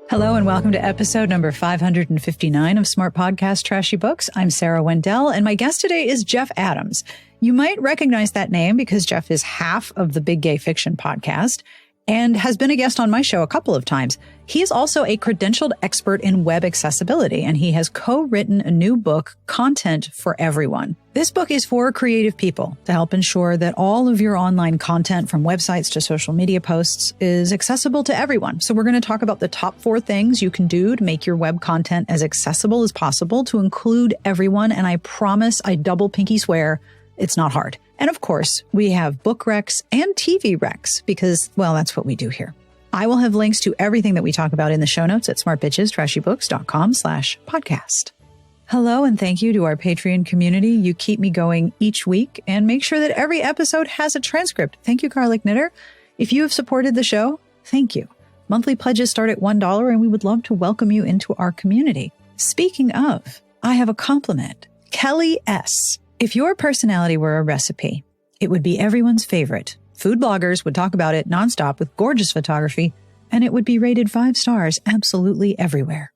Hello and welcome to episode number 559 of Smart Podcast Trashy Books. I'm Sarah Wendell, and my guest today is Jeff Adams. You might recognize that name because Jeff is half of the Big Gay Fiction podcast and has been a guest on my show a couple of times. He is also a credentialed expert in web accessibility, and he has co-written a new book, Content for Everyone. This book is for creative people to help ensure that all of your online content, from websites to social media posts, is accessible to everyone. So we're going to talk about the top 4 things you can do to make your web content as accessible as possible to include everyone. And I promise, I double pinky swear, it's not hard. And of course, we have book recs and TV recs because, well, that's what we do here. I will have links to everything that we talk about in the show notes at smartbitchestrashybooks.com/podcast. Hello, and thank you to our Patreon community. You keep me going each week and make sure that every episode has a transcript. Thank you, Garlic Knitter. If you have supported the show, thank you. Monthly pledges start at $1, and we would love to welcome you into our community. Speaking of, I have a compliment. Kelly S. If your personality were a recipe, it would be everyone's favorite. Food bloggers would talk about it nonstop with gorgeous photography, and it would be rated 5 stars absolutely everywhere.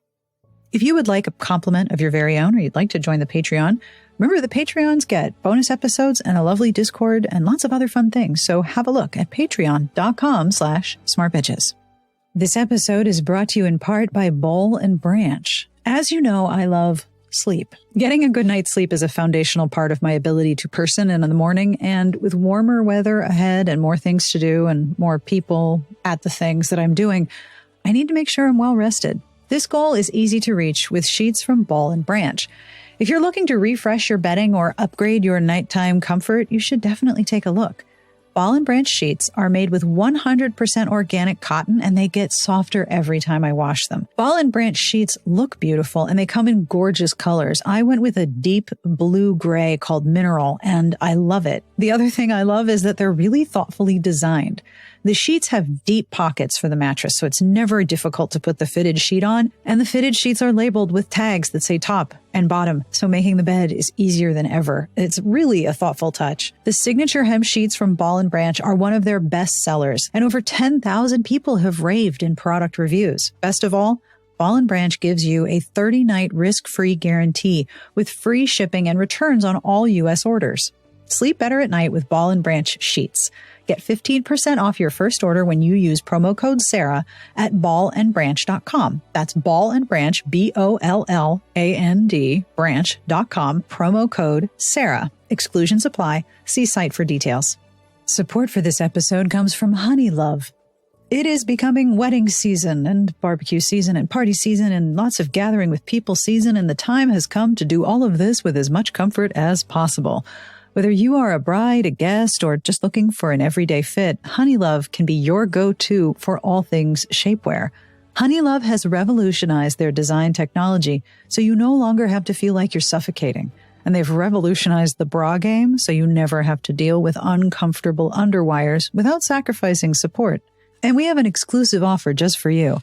If you would like a compliment of your very own, or you'd like to join the Patreon, remember the Patreons get bonus episodes and a lovely Discord and lots of other fun things. So have a look at patreon.com/smartbitches. This episode is brought to you in part by Boll and Branch. As you know, I love sleep. Getting a good night's sleep is a foundational part of my ability to person in the morning, and with warmer weather ahead and more things to do and more people at the things that I'm doing, I need to make sure I'm well rested. This goal is easy to reach with sheets from Boll and Branch. If you're looking to refresh your bedding or upgrade your nighttime comfort, you should definitely take a look. Boll and Branch sheets are made with 100% organic cotton, and they get softer every time I wash them. Boll and Branch sheets look beautiful, and they come in gorgeous colors. I went with a deep blue-gray called Mineral, and I love it. The other thing I love is that they're really thoughtfully designed. The sheets have deep pockets for the mattress, so it's never difficult to put the fitted sheet on, and the fitted sheets are labeled with tags that say top and bottom, so making the bed is easier than ever. It's really a thoughtful touch. The signature hem sheets from Boll and Branch are one of their best sellers, and over 10,000 people have raved in product reviews. Best of all, Boll and Branch gives you a 30-night risk-free guarantee with free shipping and returns on all U.S. orders. Sleep better at night with Boll and Branch sheets. Get 15% off your first order when you use promo code Sarah at ballandbranch.com. That's Boll and Branch, BOLLAND, branch.com, promo code Sarah. Exclusions apply. See site for details. Support for this episode comes from Honey Love. It is becoming wedding season and barbecue season and party season and lots of gathering with people season, and the time has come to do all of this with as much comfort as possible. Whether you are a bride, a guest, or just looking for an everyday fit, Honey Love can be your go-to for all things shapewear. Honey Love has revolutionized their design technology, so you no longer have to feel like you're suffocating. And they've revolutionized the bra game, so you never have to deal with uncomfortable underwires without sacrificing support. And we have an exclusive offer just for you.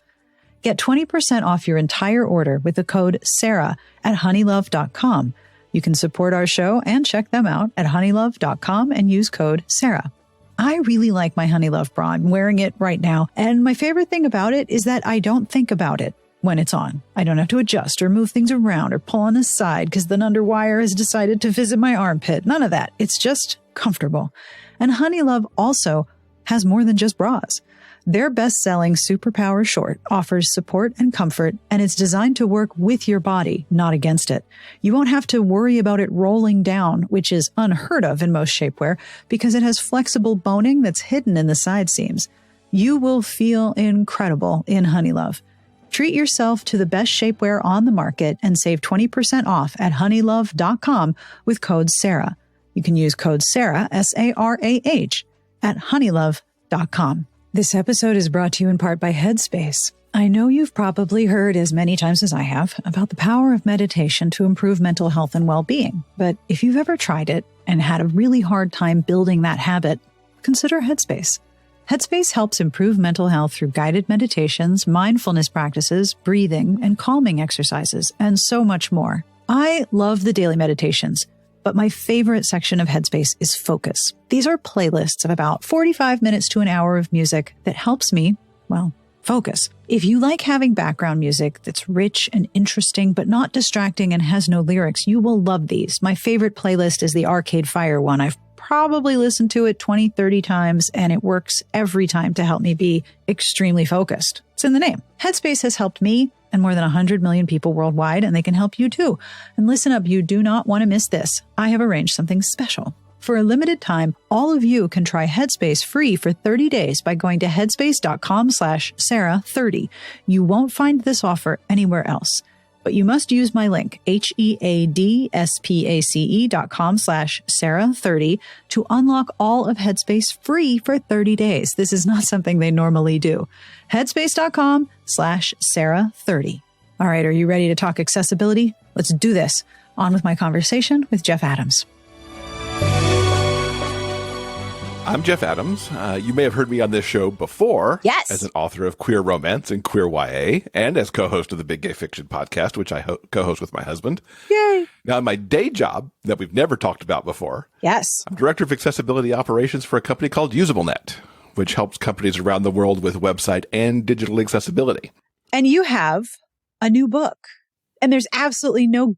Get 20% off your entire order with the code Sarah at honeylove.com. You can support our show and check them out at honeylove.com and use code Sarah. I really like my Honey Love bra. I'm wearing it right now. And my favorite thing about it is that I don't think about it when it's on. I don't have to adjust or move things around or pull on the side because the underwire has decided to visit my armpit. None of that. It's just comfortable. And Honey Love also has more than just bras. Their best-selling Superpower Short offers support and comfort, and it's designed to work with your body, not against it. You won't have to worry about it rolling down, which is unheard of in most shapewear, because it has flexible boning that's hidden in the side seams. You will feel incredible in Honey Love. Treat yourself to the best shapewear on the market and save 20% off at honeylove.com with code Sarah. You can use code Sarah, S-A-R-A-H, at honeylove.com. This episode is brought to you in part by Headspace. I know you've probably heard as many times as I have about the power of meditation to improve mental health and well-being. But if you've ever tried it and had a really hard time building that habit, consider Headspace. Headspace helps improve mental health through guided meditations, mindfulness practices, breathing, and calming exercises, and so much more. I love the daily meditations, but my favorite section of Headspace is Focus. These are playlists of about 45 minutes to an hour of music that helps me, well, Focus. If you like having background music that's rich and interesting, but not distracting and has no lyrics, you will love these. My favorite playlist is the Arcade Fire one. I've probably listened to it 20, 30 times, and it works every time to help me be extremely focused. It's in the name. Headspace has helped me and more than 100 million people worldwide, and they can help you too. And listen up, you do not want to miss this. I have arranged something special. For a limited time, all of you can try Headspace free for 30 days by going to headspace.com/Sarah30. You won't find this offer anywhere else, but you must use my link, headspace.com/Sarah30 to unlock all of Headspace free for 30 days. This is not something they normally do. Headspace.com/Sarah30. All right, are you ready to talk accessibility? Let's do this. On with my conversation with Jeff Adams. I'm Jeff Adams. You may have heard me on this show before. Yes. As an author of queer romance and queer YA, and as co-host of the Big Gay Fiction podcast, which I co-host with my husband. Yay. Now, in my day job that we've never talked about before, Yes, I'm director of accessibility operations for a company called UsableNet, which helps companies around the world with website and digital accessibility. and you have a new book, and there's absolutely no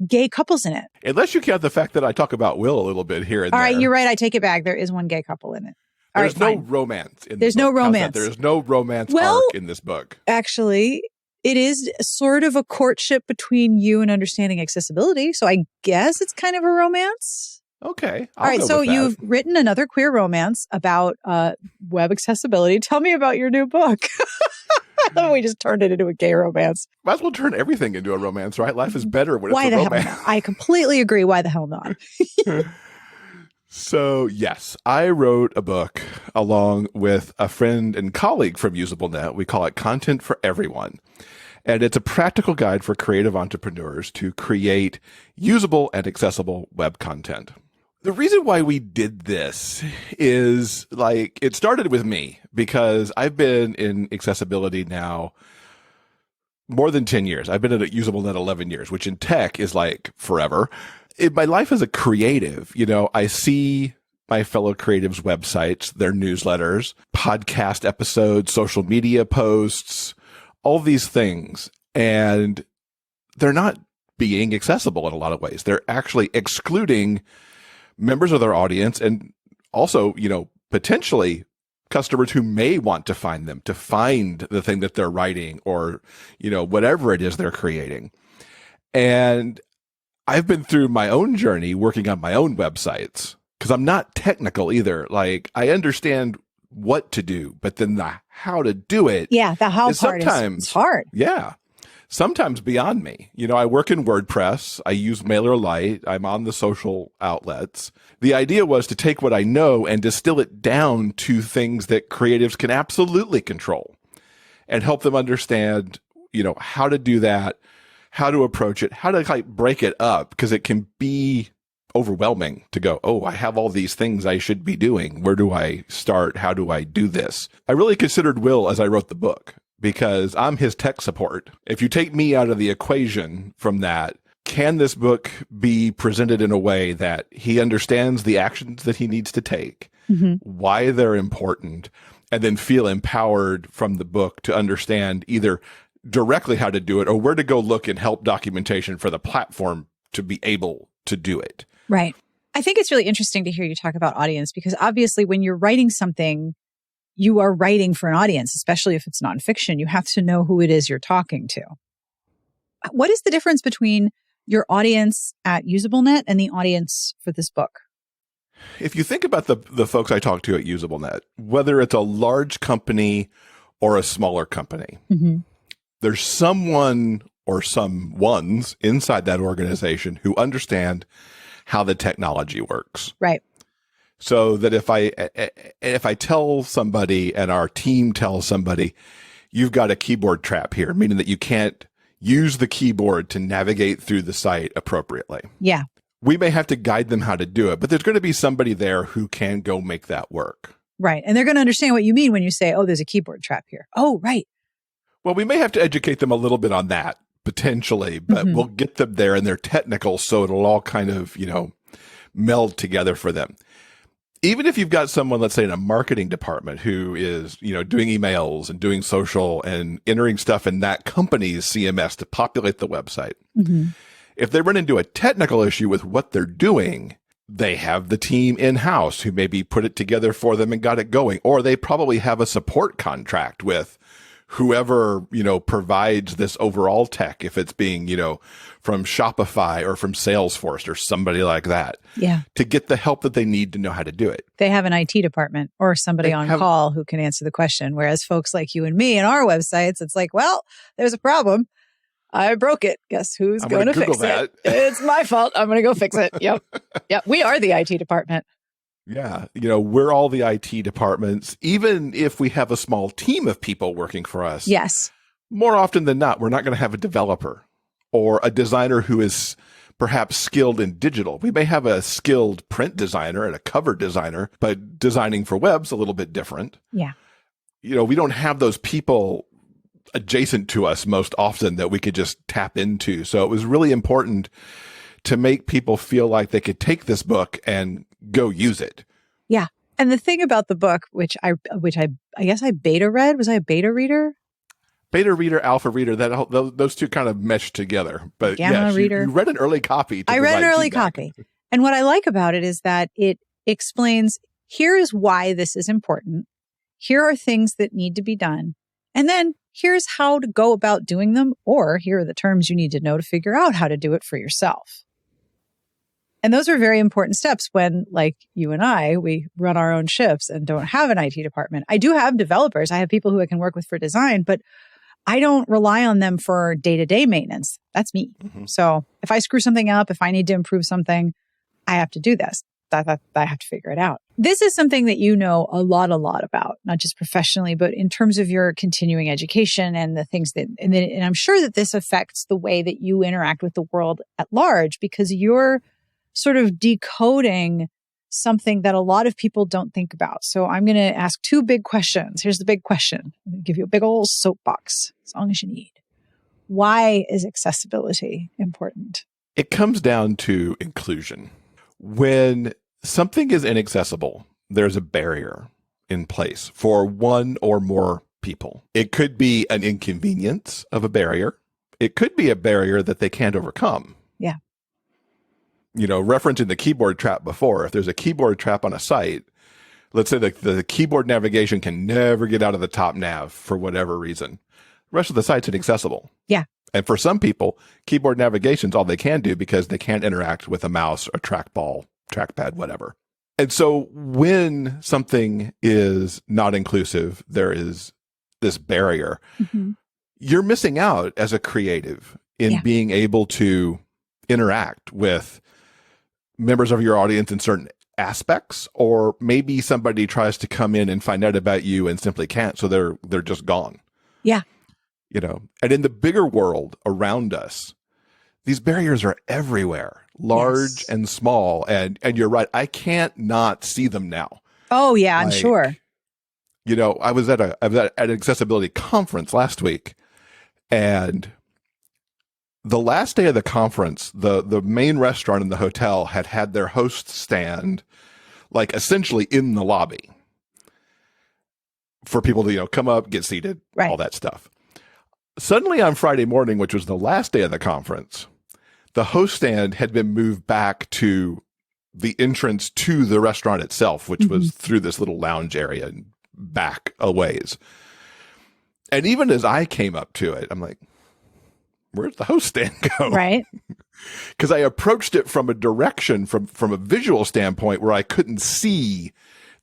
gay couples in it. Unless you count the fact that I talk about Will a little bit here and All there. right, you're right. I take it back. There is one gay couple in it. All There's right, no fine. romance in There's the book. no How's that? romance. There's no romance Well, arc in this book. Actually, it is sort of a courtship between you and understanding accessibility. So I guess it's kind of a romance. Okay. All right. So you've written another queer romance about web accessibility. Tell me about your new book. We just turned it into a gay romance. Might as well turn everything into a romance, right? Life is better when Why it's a the romance. hell not? I completely agree. Why the hell not? So, yes, I wrote a book along with a friend and colleague from UsableNet. We call it Content for Everyone. And it's a practical guide for creative entrepreneurs to create usable and accessible web content. The reason why we did this is it started with me because I've been in accessibility now more than 10 years. I've been at UsableNet 11 years, which in tech is forever. In my life as a creative, I see my fellow creatives' websites, their newsletters, podcast episodes, social media posts, all these things. And they're not being accessible in a lot of ways. They're actually excluding members of their audience and also, potentially customers who may want to find them, to find the thing that they're writing or, whatever it is they're creating. And I've been through my own journey working on my own websites because I'm not technical either. I understand what to do, but then the how to do it. Yeah, the how part is hard. Yeah. Sometimes beyond me. I work in WordPress. I use MailerLite. I'm on the social outlets. The idea was to take what I know and distill it down to things that creatives can absolutely control and help them understand, how to do that, how to approach it, how to break it up, because it can be overwhelming to go, oh, I have all these things I should be doing. Where do I start? How do I do this? I really considered Will as I wrote the book, because I'm his tech support. If you take me out of the equation from that, can this book be presented in a way that he understands the actions that he needs to take, why they're important, and then feel empowered from the book to understand either directly how to do it or where to go look and help documentation for the platform to be able to do it? Right. I think it's really interesting to hear you talk about audience, because obviously when you're writing something, you are writing for an audience, especially if it's nonfiction. You have to know who it is you're talking to. What is the difference between your audience at UsableNet and the audience for this book? If you think about the folks I talk to at UsableNet, whether it's a large company or a smaller company, there's someone or some ones inside that organization who understand how the technology works. Right. So that if I tell somebody and our team tells somebody, you've got a keyboard trap here, meaning that you can't use the keyboard to navigate through the site appropriately. Yeah. We may have to guide them how to do it, but there's going to be somebody there who can go make that work. Right. And they're going to understand what you mean when you say, oh, there's a keyboard trap here. Oh, right. Well, we may have to educate them a little bit on that potentially, but we'll get them there and they're technical. So it'll all kind of, meld together for them. even if you've got someone, let's say in a marketing department who is, doing emails and doing social and entering stuff in that company's CMS to populate the website, if they run into a technical issue with what they're doing, they have the team in-house who maybe put it together for them and got it going, or they probably have a support contract with whoever, provides this overall tech, if it's being, from Shopify or from Salesforce or somebody like that. Yeah. To get the help that they need to know how to do it. They have an IT department or somebody on call who can answer the question. Whereas folks like you and me and our websites, it's like, well, there's a problem. I broke it. Guess who's going to fix it? It's my fault. I'm going to go fix it. Yep. We are the IT department. Yeah. We're all the IT departments, even if we have a small team of people working for us. Yes. More often than not, we're not going to have a developer or a designer who is perhaps skilled in digital. We may have a skilled print designer and a cover designer, but designing for web's a little bit different. Yeah. We don't have those people adjacent to us most often that we could just tap into. So it was really important to make people feel like they could take this book and go use it. Yeah. And the thing about the book, which I guess I beta read, was I a beta reader? Beta reader, alpha reader, those two kind of mesh together. But Gamma reader. You read an early copy. I read an early copy. And what I like about it is that it explains, here is why this is important. Here are things that need to be done. And then here's how to go about doing them, or here are the terms you need to know to figure out how to do it for yourself. And those are very important steps when, like you and I, we run our own ships and don't have an IT department. I do have developers. I have people who I can work with for design, but I don't rely on them for day-to-day maintenance. That's me. So if I screw something up, if I need to improve something, I have to do this. I have to figure it out. This is something that you know a lot about, not just professionally, but in terms of your continuing education and the things that, and I'm sure that this affects the way that you interact with the world at large, because you're sort of decoding something that a lot of people don't think about. So I'm going to ask two big questions. Here's the big question. I'm going to give you a big old soapbox, as long as you need. Why is accessibility important? It comes down to inclusion. When something is inaccessible, there's a barrier in place for one or more people. It could be an inconvenience of a barrier. It could be a barrier that they can't overcome. Yeah. Referencing the keyboard trap before, if there's a keyboard trap on a site, let's say the keyboard navigation can never get out of the top nav for whatever reason. The rest of the site's inaccessible. Yeah. And for some people, keyboard navigation's all they can do because they can't interact with a mouse, a trackball, trackpad, whatever. And so when something is not inclusive, there is this barrier. You're missing out as a creative in being able to interact with members of your audience in certain aspects, or maybe somebody tries to come in and find out about you and simply can't, so they're just gone. Yeah. And in the bigger world around us, these barriers are everywhere, large and small. And you're right. I can't not see them now. Oh yeah, I'm sure. I was at an accessibility conference last week, and the last day of the conference, the main restaurant in the hotel had their host stand, like essentially in the lobby for people to, come up, get seated, all that stuff. Suddenly on Friday morning, which was the last day of the conference, the host stand had been moved back to the entrance to the restaurant itself, which was through this little lounge area and back a ways. And even as I came up to it, I'm like, where's the host stand go? Right. Because I approached it from a direction, from a visual standpoint, where I couldn't see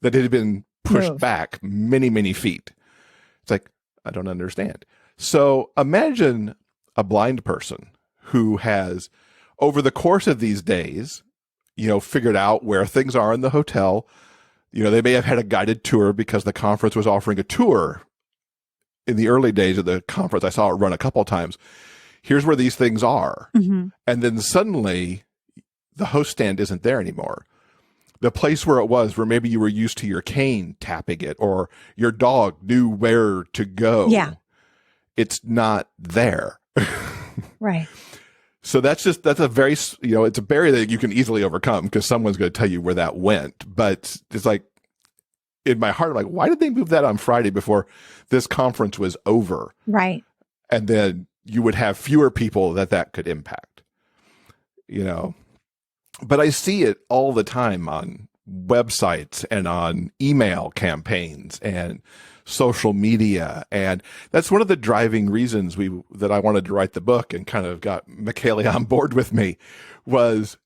that it had been pushed back many, many feet. It's like, I don't understand. So imagine a blind person who has, over the course of these days, figured out where things are in the hotel. They may have had a guided tour because the conference was offering a tour in the early days of the conference. I saw it run a couple of times. Here's where these things are. And then suddenly the host stand isn't there anymore. The place where it was, where maybe you were used to your cane tapping it, or your dog knew where to go. Yeah. It's not there. Right. So that's a very, it's a barrier that you can easily overcome because someone's going to tell you where that went. But it's like, in my heart, I'm like, why did they move that on Friday before this conference was over? Right. And then you would have fewer people that could impact, But I see it all the time on websites and on email campaigns and social media. And that's one of the driving reasons that I wanted to write the book and kind of got Michele on board with me was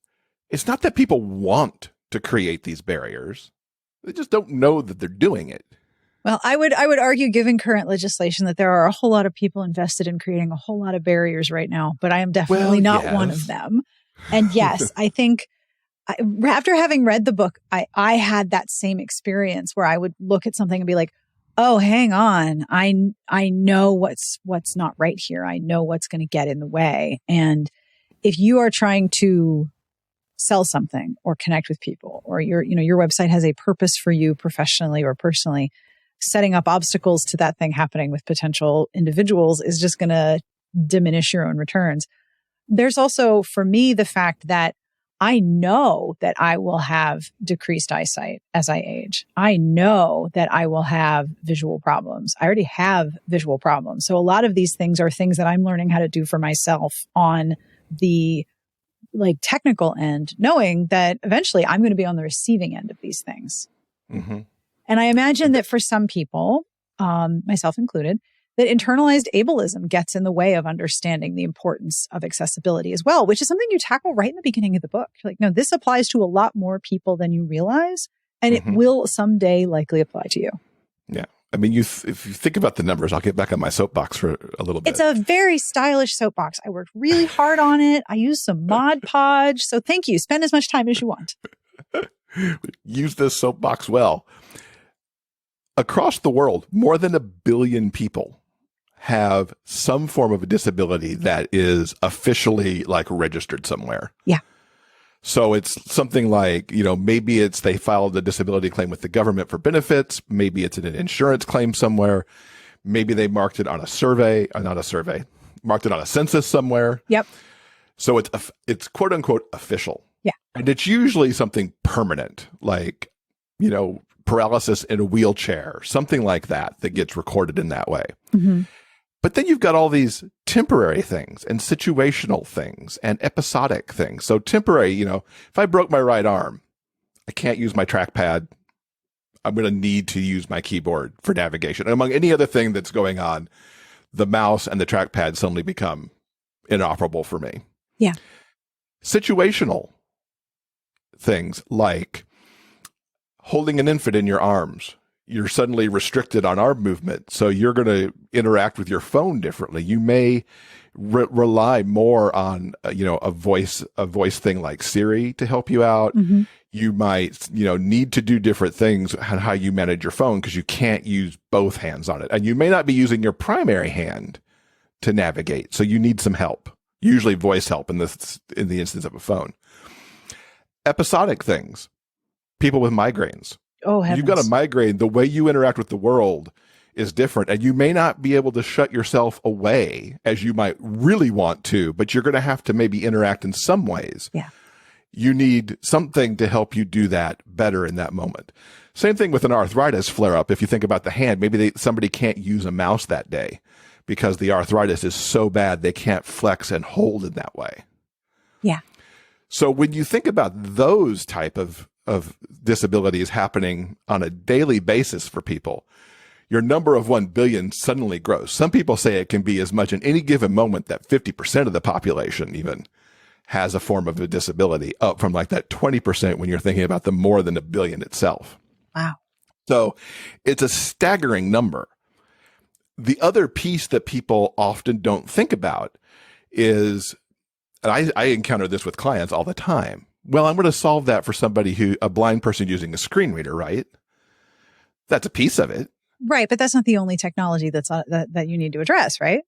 it's not that people want to create these barriers. They just don't know that they're doing it. Well, I would argue, given current legislation, that there are a whole lot of people invested in creating a whole lot of barriers right now, but I am definitely not one of them. And yes, I think after having read the book, I had that same experience where I would look at something and be like, oh, hang on. I know what's not right here. I know what's going to get in the way. And if you are trying to sell something or connect with people, or your website has a purpose for you professionally or personally, setting up obstacles to that thing happening with potential individuals is just going to diminish your own returns. There's also, for me, the fact that I know that I will have decreased eyesight as I age. I know that I will have visual problems. I already have visual problems. So a lot of these things are things that I'm learning how to do for myself on the technical end, knowing that eventually I'm going to be on the receiving end of these things. Mm-hmm. And I imagine that for some people, myself included, that internalized ableism gets in the way of understanding the importance of accessibility as well, which is something you tackle right in the beginning of the book. You're like, no, this applies to a lot more people than you realize, and it will someday likely apply to you. Yeah. I mean, if you think about the numbers, I'll get back on my soapbox for a little bit. It's a very stylish soapbox. I worked really hard on it. I used some Mod Podge. So thank you. Spend as much time as you want. Use this soapbox well. Across the world, more than 1 billion people have some form of a disability that is officially registered somewhere. Yeah. So it's something like, maybe they filed a disability claim with the government for benefits. Maybe it's an insurance claim somewhere. Maybe they marked it on a survey, marked it on a census somewhere. Yep. So it's quote unquote official. Yeah. And it's usually something permanent, like, paralysis in a wheelchair, something like that gets recorded in that way. Mm-hmm. But then you've got all these temporary things and situational things and episodic things. So temporary, if I broke my right arm, I can't use my trackpad. I'm going to need to use my keyboard for navigation. And among any other thing that's going on, the mouse and the trackpad suddenly become inoperable for me. Yeah. Situational things like holding an infant in your arms. You're suddenly restricted on arm movement. So you're going to interact with your phone differently. You may rely more on, a voice thing like Siri to help you out. Mm-hmm. You might, need to do different things on how you manage your phone because you can't use both hands on it. And you may not be using your primary hand to navigate. So you need some help, usually voice help in the instance of a phone. Episodic things, people with migraines. Oh, heavens. You've got a migraine. The way you interact with the world is different, and you may not be able to shut yourself away as you might really want to, but you're going to have to maybe interact in some ways. Yeah. You need something to help you do that better in that moment. Same thing with an arthritis flare-up. If you think about the hand, maybe somebody can't use a mouse that day because the arthritis is so bad they can't flex and hold in that way. Yeah. So when you think about those type of disabilities happening on a daily basis for people, your number of 1 billion suddenly grows. Some people say it can be as much in any given moment that 50% of the population even has a form of a disability, up from that 20% when you're thinking about the more than 1 billion itself. Wow. So it's a staggering number. The other piece that people often don't think about is, and I encounter this with clients all the time. Well, I'm going to solve that for a blind person using a screen reader, right? That's a piece of it. Right. But that's not the only technology that you need to address, right?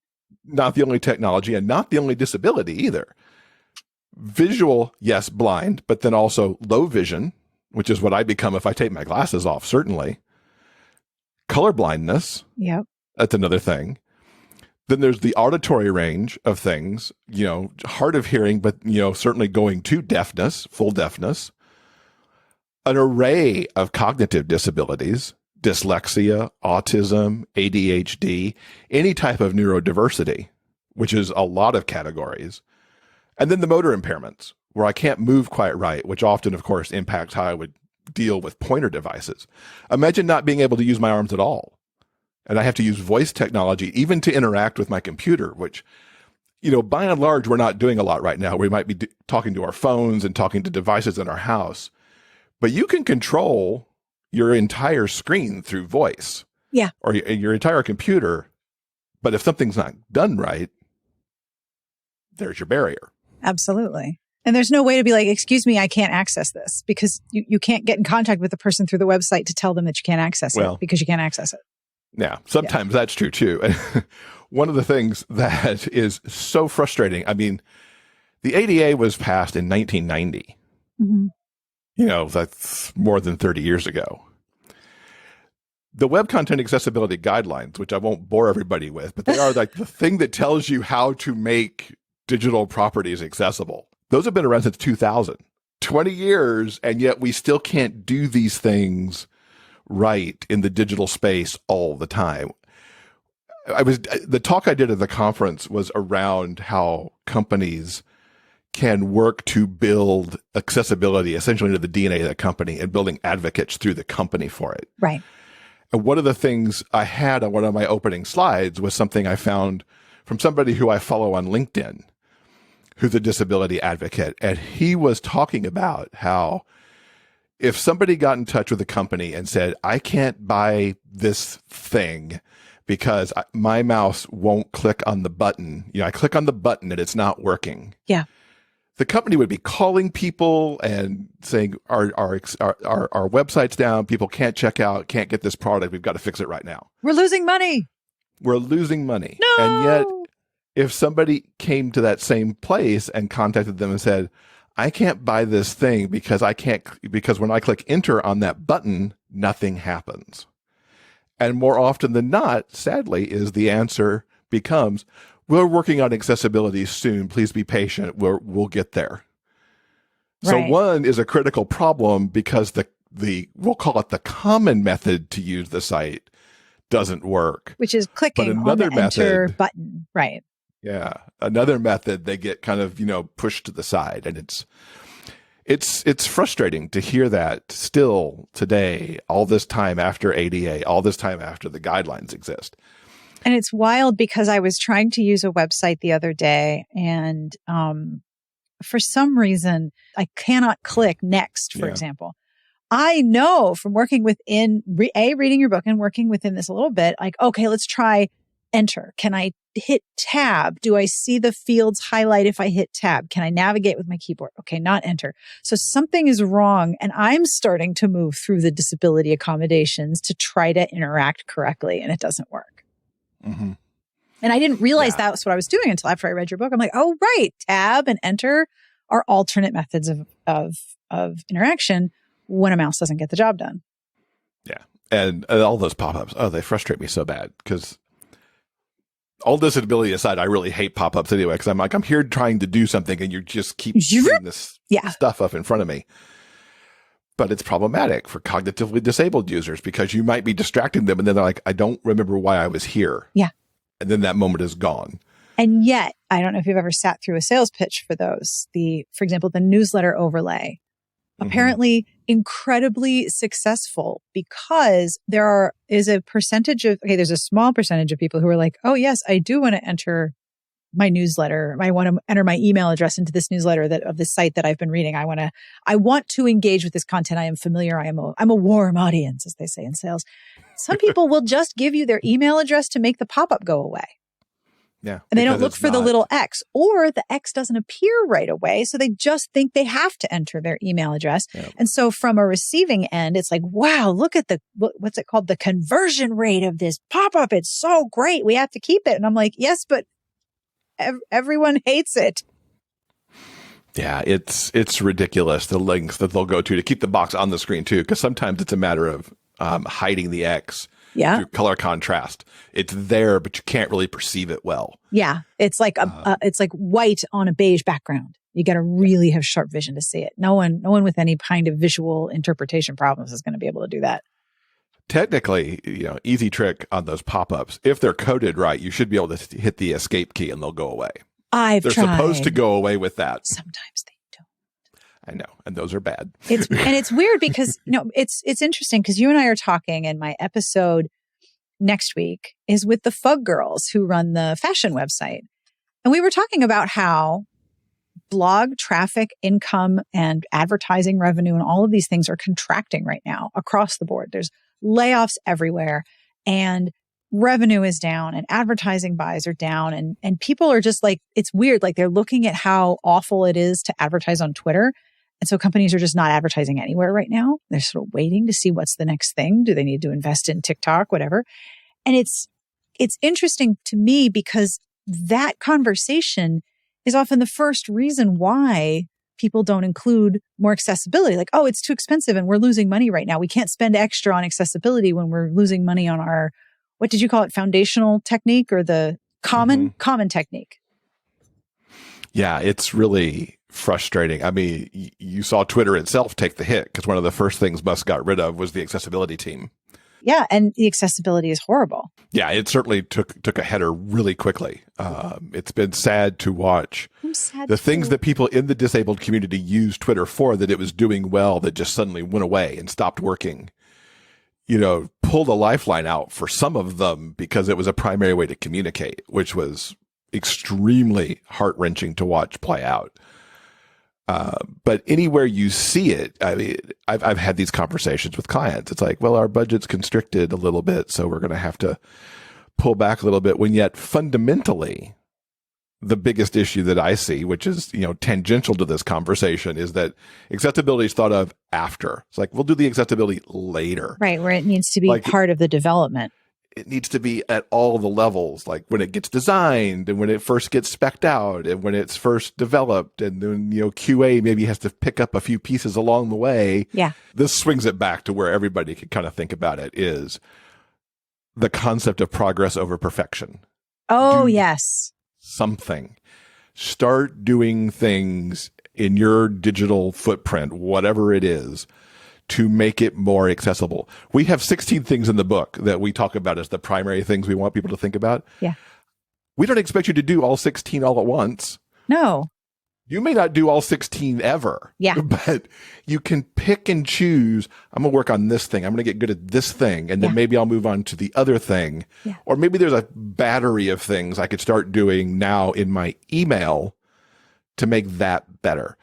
Not the only technology and not the only disability either. Visual, yes, blind, but then also low vision, which is what I become if I take my glasses off, certainly. Color blindness. Yep. That's another thing. Then there's the auditory range of things, hard of hearing, but, certainly going to deafness, full deafness. An array of cognitive disabilities, dyslexia, autism, ADHD, any type of neurodiversity, which is a lot of categories. And then the motor impairments, where I can't move quite right, which often, of course, impacts how I would deal with pointer devices. Imagine not being able to use my arms at all. And I have to use voice technology even to interact with my computer, which, by and large, we're not doing a lot right now. We might be talking to our phones and talking to devices in our house. But you can control your entire screen through voice. Yeah. Or your entire computer. But if something's not done right, there's your barrier. Absolutely. And there's no way to be like, excuse me, I can't access this, because you can't get in contact with the person through the website to tell them that you can't access it because you can't access it. Yeah, sometimes that's true too. And one of the things that is so frustrating, I mean, the ADA was passed in 1990. Mm-hmm. That's more than 30 years ago. The Web Content Accessibility Guidelines, which I won't bore everybody with, but they are like the thing that tells you how to make digital properties accessible. Those have been around since 2000, 20 years, and yet we still can't do these things right in the digital space all the time. The talk I did at the conference was around how companies can work to build accessibility essentially into the DNA of the company and building advocates through the company for it. Right. And one of the things I had on one of my opening slides was something I found from somebody who I follow on LinkedIn, who's a disability advocate. And he was talking about how if somebody got in touch with a company and said, I can't buy this thing because my mouse won't click on the button. I click on the button and it's not working. Yeah. The company would be calling people and saying, our website's down. People can't check out, can't get this product. We've got to fix it right now. We're losing money. We're losing money. No. And yet, if somebody came to that same place and contacted them and said, I can't buy this thing because when I click enter on that button, nothing happens. And more often than not, sadly, is the answer becomes, we're working on accessibility soon. Please be patient. We'll get there. Right. So one is a critical problem because we'll call it the common method to use the site doesn't work. Which is clicking on the enter button. Right. Yeah. Another method, they get kind of, pushed to the side. And it's frustrating to hear that still today, all this time after ADA, all this time after the guidelines exist. And it's wild because I was trying to use a website the other day and for some reason, I cannot click next, for example. I know from working within, reading your book and working within this a little bit, like, okay, let's try enter. Can I hit tab? Do I see the fields highlight if I hit tab? Can I navigate with my keyboard? Okay, not enter. So something is wrong. And I'm starting to move through the disability accommodations to try to interact correctly. And it doesn't work. Mm-hmm. And I didn't realize that's what I was doing until after I read your book. I'm like, oh, right. Tab and enter are alternate methods of interaction when a mouse doesn't get the job done. Yeah. And all those pop-ups, they frustrate me so bad because all disability aside, I really hate pop-ups anyway, because I'm here trying to do something and you just keep putting this stuff up in front of me. But it's problematic for cognitively disabled users because you might be distracting them and then they're like, I don't remember why I was here. Yeah. And then that moment is gone. And yet, I don't know if you've ever sat through a sales pitch for those. For example, the newsletter overlay. Apparently incredibly successful because there's a small percentage of people who are like, oh yes, I do want to enter my newsletter. I want to enter my email address into this newsletter of this site that I've been reading. I want to engage with this content. I am familiar. I'm a warm audience, as they say in sales. Some people will just give you their email address to make the pop-up go away. Yeah. And they don't look for the little X, or the X doesn't appear right away. So they just think they have to enter their email address. Yep. And so from a receiving end, it's like, wow, look at what's it called? The conversion rate of this pop-up. It's so great. We have to keep it. And I'm like, yes, but everyone hates it. Yeah, it's ridiculous, the lengths that they'll go to keep the box on the screen too. Because sometimes it's a matter of hiding the X Yeah. through color contrast. It's there, but you can't really perceive it well. Yeah. It's like it's like white on a beige background. You got to really have sharp vision to see it. No one with any kind of visual interpretation problems is going to be able to do that. Technically, easy trick on those pop-ups. If they're coded right, you should be able to hit the escape key and they'll go away. They're supposed to go away with that. Sometimes they don't. I know, and those are bad. It's weird because it's interesting because you and I are talking, and my episode next week is with the Fug Girls who run the fashion website, and we were talking about how blog traffic, income, and advertising revenue, and all of these things are contracting right now across the board. There's layoffs everywhere, and revenue is down, and advertising buys are down, and people are just like, it's weird. Like they're looking at how awful it is to advertise on Twitter. And so companies are just not advertising anywhere right now. They're sort of waiting to see what's the next thing. Do they need to invest in TikTok, whatever? And it's interesting to me because that conversation is often the first reason why people don't include more accessibility. Like, oh, it's too expensive and we're losing money right now. We can't spend extra on accessibility when we're losing money on our, what did you call it? Foundational technique or the common technique? Yeah, it's really frustrating. I mean, you saw Twitter itself take the hit because one of the first things Musk got rid of was the accessibility team. Yeah, and the accessibility is horrible. Yeah, it certainly took a header really quickly. It's been sad to watch the things that people in the disabled community use Twitter for that it was doing well that just suddenly went away and stopped working. Pulled a lifeline out for some of them because it was a primary way to communicate, which was extremely heart-wrenching to watch play out. But anywhere you see it, I mean, I've had these conversations with clients. It's like, well, our budget's constricted a little bit, so we're going to have to pull back a little bit. When yet fundamentally, the biggest issue that I see, which is, tangential to this conversation, is that accessibility is thought of after. It's like, we'll do the accessibility later. Right, where it needs to be part of the development. It needs to be at all the levels, like when it gets designed and when it first gets spec'd out and when it's first developed, and then, QA maybe has to pick up a few pieces along the way. Yeah. This swings it back to where everybody can kind of think about it, is the concept of progress over perfection. Oh, yes. Something. Start doing things in your digital footprint, whatever it is, to make it more accessible. We have 16 things in the book that we talk about as the primary things we want people to think about. Yeah. We don't expect you to do all 16 all at once. No. You may not do all 16 ever. Yeah. But you can pick and choose. I'm going to work on this thing. I'm going to get good at this thing. And then maybe I'll move on to the other thing. Yeah. Or maybe there's a battery of things I could start doing now in my email to make that better.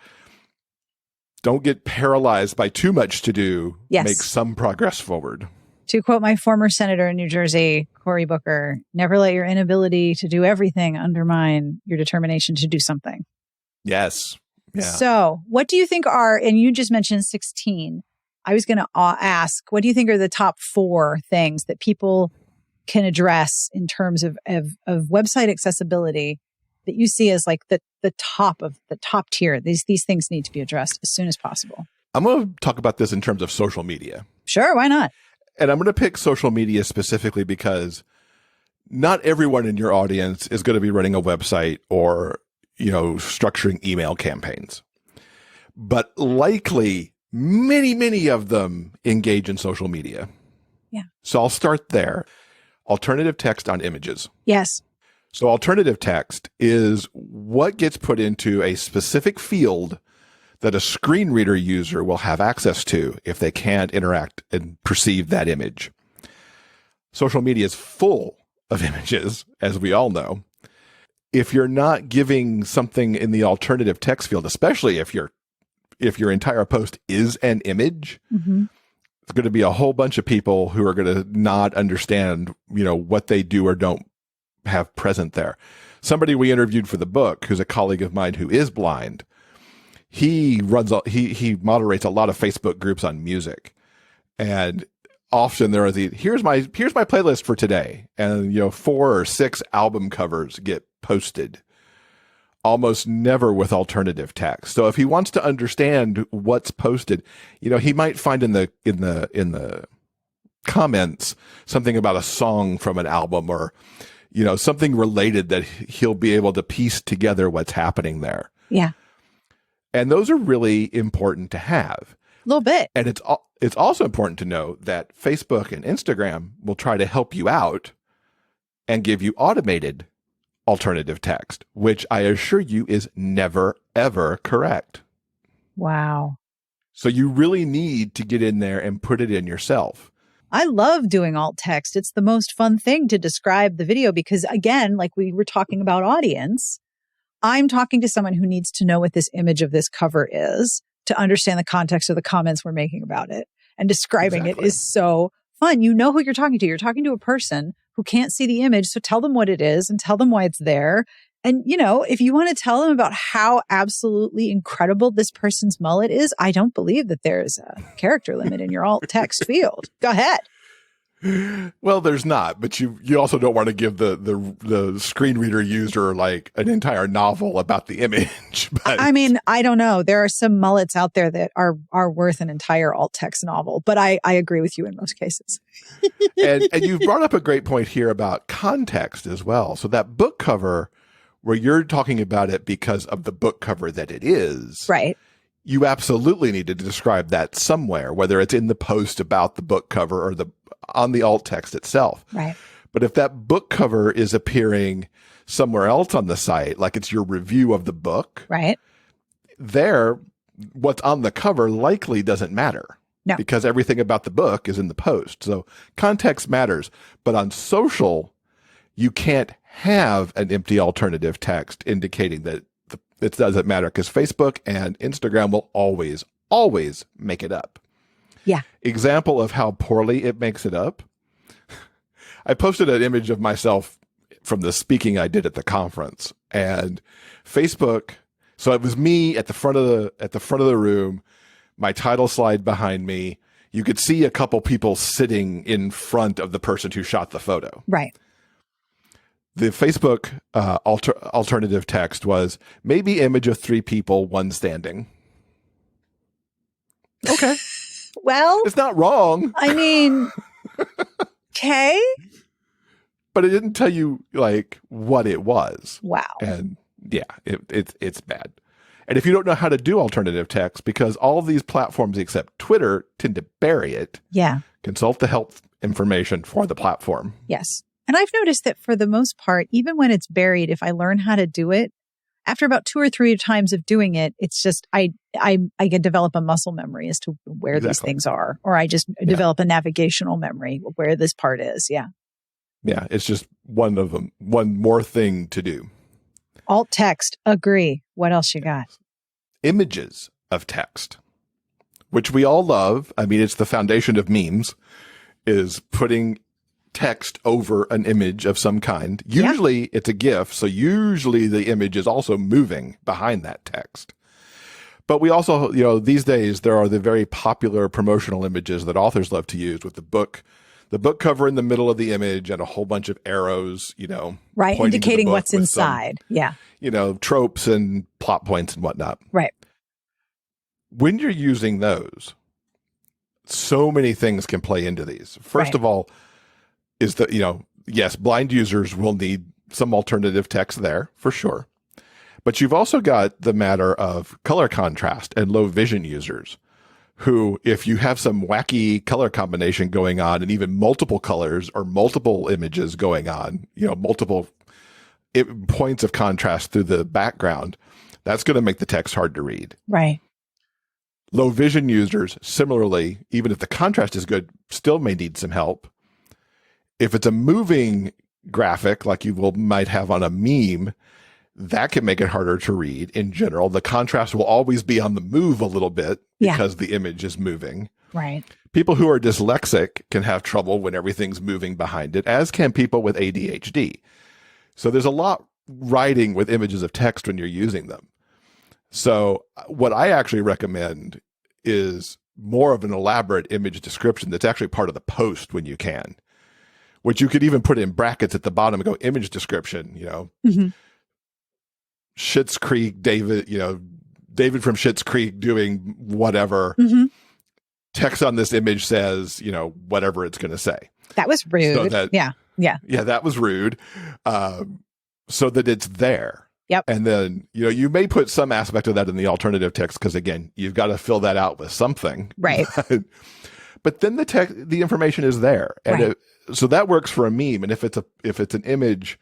Don't get paralyzed by too much to do. Yes. Make some progress forward. To quote my former senator in New Jersey, Cory Booker, never let your inability to do everything undermine your determination to do something. Yes. Yeah. So what do you think are, and you just mentioned 16. I was going to ask, what do you think are the top 4 things that people can address in terms of website accessibility that you see as like the top of the top tier? These things need to be addressed as soon as possible. I'm going to talk about this in terms of social media. Sure, why not? And I'm going to pick social media specifically because not everyone in your audience is going to be running a website or, structuring email campaigns. But likely many, many of them engage in social media. Yeah. So I'll start there. Alternative text on images. Yes. So alternative text is what gets put into a specific field that a screen reader user will have access to if they can't interact and perceive that image. Social media is full of images, as we all know. If you're not giving something in the alternative text field, especially if your entire post is an image, there's going to be a whole bunch of people who are going to not understand, what they do or don't have present there. Somebody we interviewed for the book, who's a colleague of mine who is blind, he moderates a lot of Facebook groups on music, and often there are here's my playlist for today, and 4 or 6 album covers get posted, almost never with alternative text. So if he wants to understand what's posted, he might find in the comments something about a song from an album or, something related that he'll be able to piece together what's happening there. Yeah. And those are really important to have. A little bit. And it's also important to know that Facebook and Instagram will try to help you out and give you automated alternative text, which I assure you is never, ever correct. Wow. So you really need to get in there and put it in yourself. I love doing alt text. It's the most fun thing to describe the video because, again, like we were talking about audience, I'm talking to someone who needs to know what this image of this cover is to understand the context of the comments we're making about it. And describing it is so fun. You know who you're talking to. You're talking to a person who can't see the image. So tell them what it is and tell them why it's there. And, if you want to tell them about how absolutely incredible this person's mullet is, I don't believe that there's a character limit in your alt text field. Go ahead. Well, there's not, but you also don't want to give the screen reader user like an entire novel about the image. But I mean, I don't know. There are some mullets out there that are worth an entire alt text novel, but I agree with you in most cases. and you've brought up a great point here about context as well. So that book cover where you're talking about it because of the book cover that it is. Right. You absolutely need to describe that somewhere, whether it's in the post about the book cover or on the alt text itself. Right. But if that book cover is appearing somewhere else on the site, like it's your review of the book, right, there, what's on the cover likely doesn't matter. No. Because everything about the book is in the post. So context matters. But on social, you can't have an empty alternative text indicating that it doesn't matter because Facebook and Instagram will always, always make it up. Yeah. Example of how poorly it makes it up. I posted an image of myself from the speaking I did at the conference, and Facebook. So it was me at the front of the room, my title slide behind me. You could see a couple people sitting in front of the person who shot the photo. Right. The Facebook alternative text was maybe image of 3 people, 1 standing. Okay. Well, it's not wrong. I mean, okay. But it didn't tell you like what it was. Wow. And yeah, it's bad. And if you don't know how to do alternative text, because all of these platforms except Twitter tend to bury it. Yeah. Consult the help information for the platform. Yes. And I've noticed that for the most part, even when it's buried, if I learn how to do it, after about 2 or 3 times of doing it, it's just I can develop a muscle memory as to where these things are, or I just develop a navigational memory of where this part is. Yeah. Yeah. It's just one of them, one more thing to do. Alt text. Agree. What else you got? Images of text, which we all love. I mean, it's the foundation of memes, is putting text over an image of some kind. Usually it's a GIF. So usually the image is also moving behind that text. But we also, these days there are the very popular promotional images that authors love to use with the book cover in the middle of the image and a whole bunch of arrows, right. Indicating what's inside. Tropes and plot points and whatnot. Right. When you're using those, so many things can play into these. First of all, is that, yes, blind users will need some alternative text there for sure. But you've also got the matter of color contrast and low vision users who, if you have some wacky color combination going on and even multiple colors or multiple images going on, multiple points of contrast through the background, that's going to make the text hard to read. Right. Low vision users, similarly, even if the contrast is good, still may need some help. If it's a moving graphic like might have on a meme, that can make it harder to read in general. The contrast will always be on the move a little bit because the image is moving. Right. People who are dyslexic can have trouble when everything's moving behind it, as can people with ADHD. So there's a lot riding with images of text when you're using them. So what I actually recommend is more of an elaborate image description that's actually part of the post when you can, which you could even put in brackets at the bottom and go image description, Schitt's Creek, David from Schitt's Creek doing whatever, text on this image says, whatever it's going to say. That was rude. So that, yeah. Yeah, that was rude. So that it's there. Yep. And then, you may put some aspect of that in the alternative text because, again, you've got to fill that out with something. Right. But then the information is there. And right. So that works for a meme. And if it's an image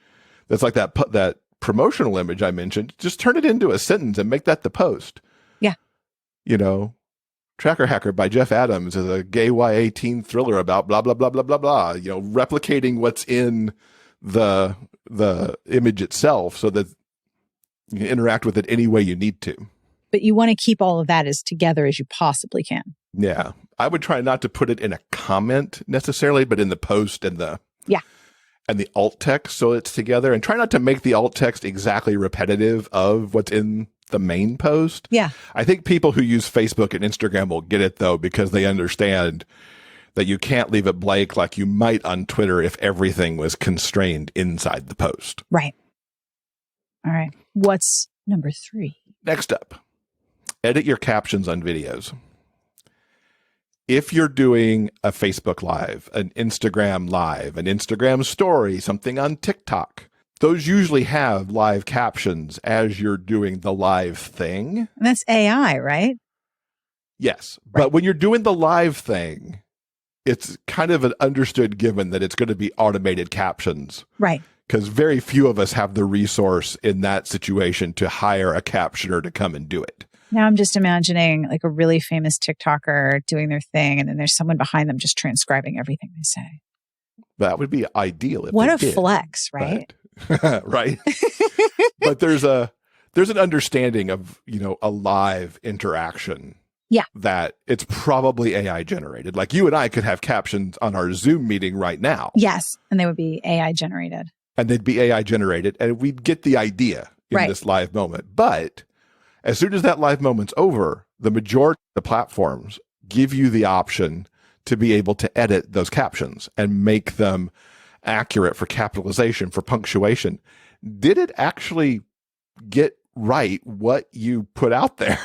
that's like that promotional image I mentioned, just turn it into a sentence and make that the post. Yeah. Tracker Hacker by Jeff Adams is a gay YA teen thriller about blah, blah, blah, blah, blah, blah, replicating what's in the image itself so that you can interact with it any way you need to. But you want to keep all of that as together as you possibly can. Yeah. I would try not to put it in a comment necessarily, but in the post and the alt text so it's together, and try not to make the alt text exactly repetitive of what's in the main post. Yeah. I think people who use Facebook and Instagram will get it though, because they understand that you can't leave it blank like you might on Twitter if everything was constrained inside the post. Right. All right. What's number 3? Next up, edit your captions on videos. If you're doing a Facebook Live, an Instagram Live, an Instagram story, something on TikTok, those usually have live captions as you're doing the live thing. And that's AI, right? Yes. Right. But when you're doing the live thing, it's kind of an understood given that it's going to be automated captions. Right. Because very few of us have the resource in that situation to hire a captioner to come and do it. Now I'm just imagining like a really famous TikToker doing their thing, and then there's someone behind them just transcribing everything they say. That would be ideal. What a flex, right? But, right. But there's an understanding of, a live interaction. Yeah. That it's probably AI generated. Like you and I could have captions on our Zoom meeting right now. Yes. And they would be AI generated. And they'd be AI generated, and we'd get the idea in this live moment. But as soon as that live moment's over, the majority of the platforms give you the option to be able to edit those captions and make them accurate for capitalization, for punctuation. Did it actually get right what you put out there?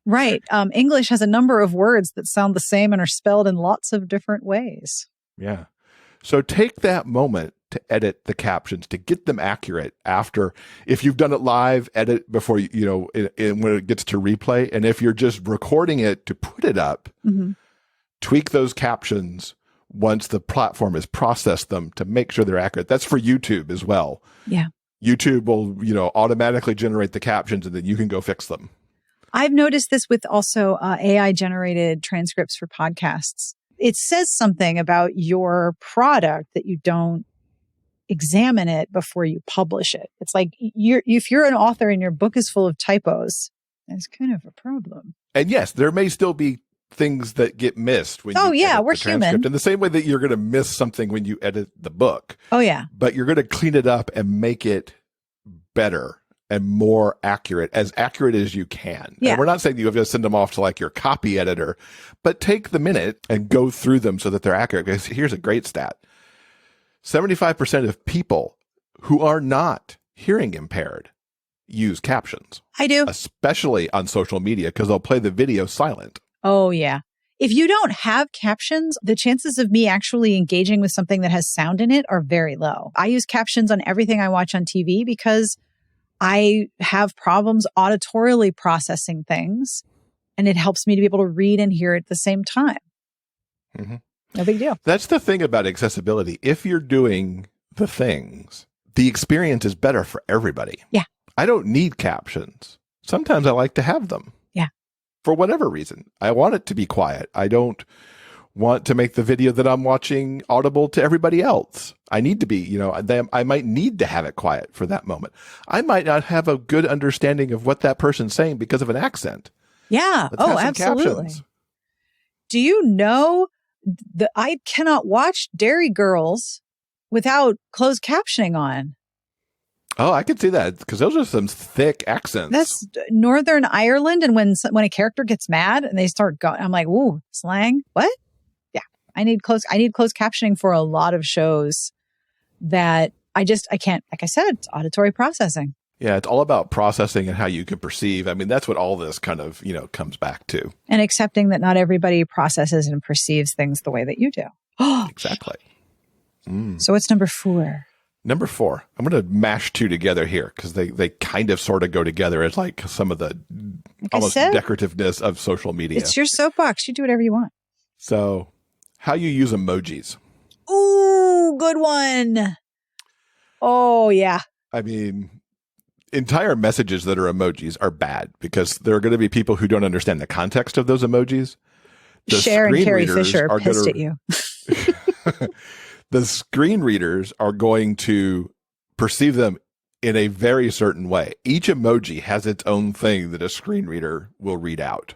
Right. English has a number of words that sound the same and are spelled in lots of different ways. Yeah. So take that moment to edit the captions, to get them accurate after. If you've done it live, edit before, when it gets to replay. And if you're just recording it to put it up, tweak those captions once the platform has processed them to make sure they're accurate. That's for YouTube as well. Yeah. YouTube will, automatically generate the captions, and then you can go fix them. I've noticed this with also AI generated transcripts for podcasts. It says something about your product that you don't examine it before you publish it. It's like if you're an author and your book is full of typos, that's kind of a problem. And yes, there may still be things that get missed when you edit we're the transcript. human. In the same way that you're going to miss something when you edit the book. Oh, yeah. But you're going to clean it up and make it better and more accurate as you can. Yeah. And we're not saying you have to send them off to like your copy editor, but take the minute and go through them so that they're accurate. Because here's a great stat. 75% of people who are not hearing impaired use captions. I do. Especially on social media, because they'll play the video silent. Oh, yeah. If you don't have captions, the chances of me actually engaging with something that has sound in it are very low. I use captions on everything I watch on TV because I have problems auditorily processing things, and it helps me to be able to read and hear at the same time. Mm-hmm. No big deal. That's the thing about accessibility. If you're doing the things, the experience is better for everybody. Yeah. I don't need captions. Sometimes I like to have them. Yeah. For whatever reason. I want it to be quiet. I don't want to make the video that I'm watching audible to everybody else. I need to be, I might need to have it quiet for that moment. I might not have a good understanding of what that person's saying because of an accent. Yeah. Absolutely. Captions. Do you know that I cannot watch Dairy Girls without closed captioning on? Oh, I can see that because those are some thick accents. That's Northern Ireland. And when a character gets mad and they start going, I'm like, ooh, slang. What? Yeah. I need closed captioning for a lot of shows that I can't, like I said, it's auditory processing. Yeah, it's all about processing and how you can perceive. I mean, that's what all this kind of, comes back to. And accepting that not everybody processes and perceives things the way that you do. Exactly. So what's number 4? Number 4, I'm going to mash 2 together here because they kind of sort of go together as like some of the almost decorativeness of social media. It's your soapbox. You do whatever you want. So how you use emojis. Ooh, good one. Oh, yeah. I mean, entire messages that are emojis are bad because there are going to be people who don't understand the context of those emojis. Cher and Carrie Fisher are pissed at you. The screen readers are going to perceive them in a very certain way. Each emoji has its own thing that a screen reader will read out.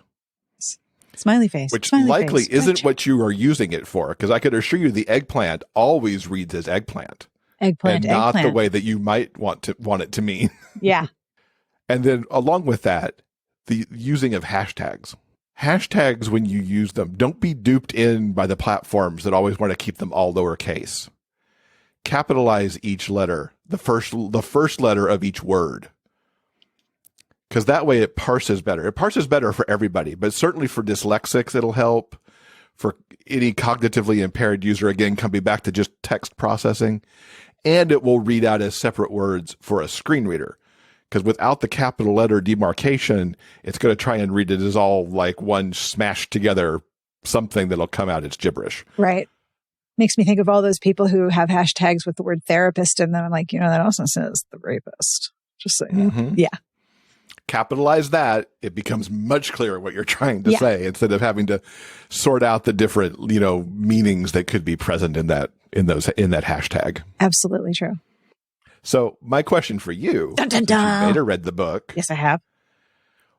Smiley face. Which smiley likely face. isn't Gotcha. what you are using it for, because I could assure you the eggplant always reads as eggplant. Eggplant, and not eggplant. the way that you might want it to mean. Yeah. And then along with that, the using of hashtags. Hashtags, when you use them, don't be duped in by the platforms that always want to keep them all lowercase. Capitalize each letter, the first letter of each word. Because that way it parses better. It parses better for everybody, but certainly for dyslexics, it'll help. For any cognitively impaired user, again, coming back to just text processing. And it will read out as separate words for a screen reader. Because without the capital letter demarcation, it's going to try and read it as all like one smashed together something that'll come out as gibberish. Right. Makes me think of all those people who have hashtags with the word therapist in them. I'm like, that also says the rapist. Just saying. Mm-hmm. Yeah. Capitalize that, it becomes much clearer what you're trying to say instead of having to sort out the different, meanings that could be present in that hashtag. Absolutely true. So my question for you, dun, dun, since dun. you later read the book. Yes, I have.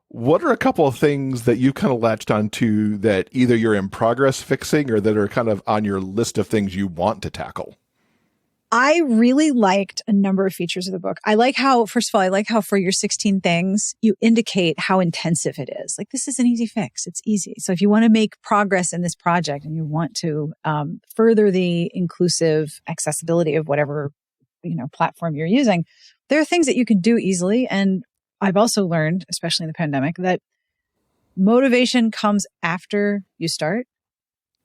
What are a couple of things that you kind of latched onto that either you're in progress fixing or that are kind of on your list of things you want to tackle? I really liked a number of features of the book. First of all, for your 16 things, you indicate how intensive it is. Like, this is an easy fix. It's easy. So if you want to make progress in this project and you want to further the inclusive accessibility of whatever, platform you're using, there are things that you can do easily. And I've also learned, especially in the pandemic, that motivation comes after you start.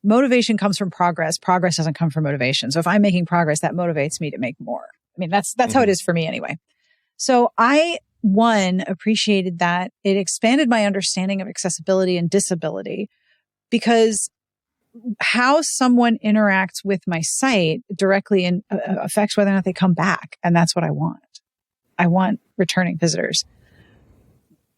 Motivation comes from progress. Progress doesn't come from motivation. So if I'm making progress, that motivates me to make more. I mean, that's how it is for me anyway. So I, appreciated that it expanded my understanding of accessibility and disability, because how someone interacts with my site directly affects whether or not they come back. And that's what I want. I want returning visitors.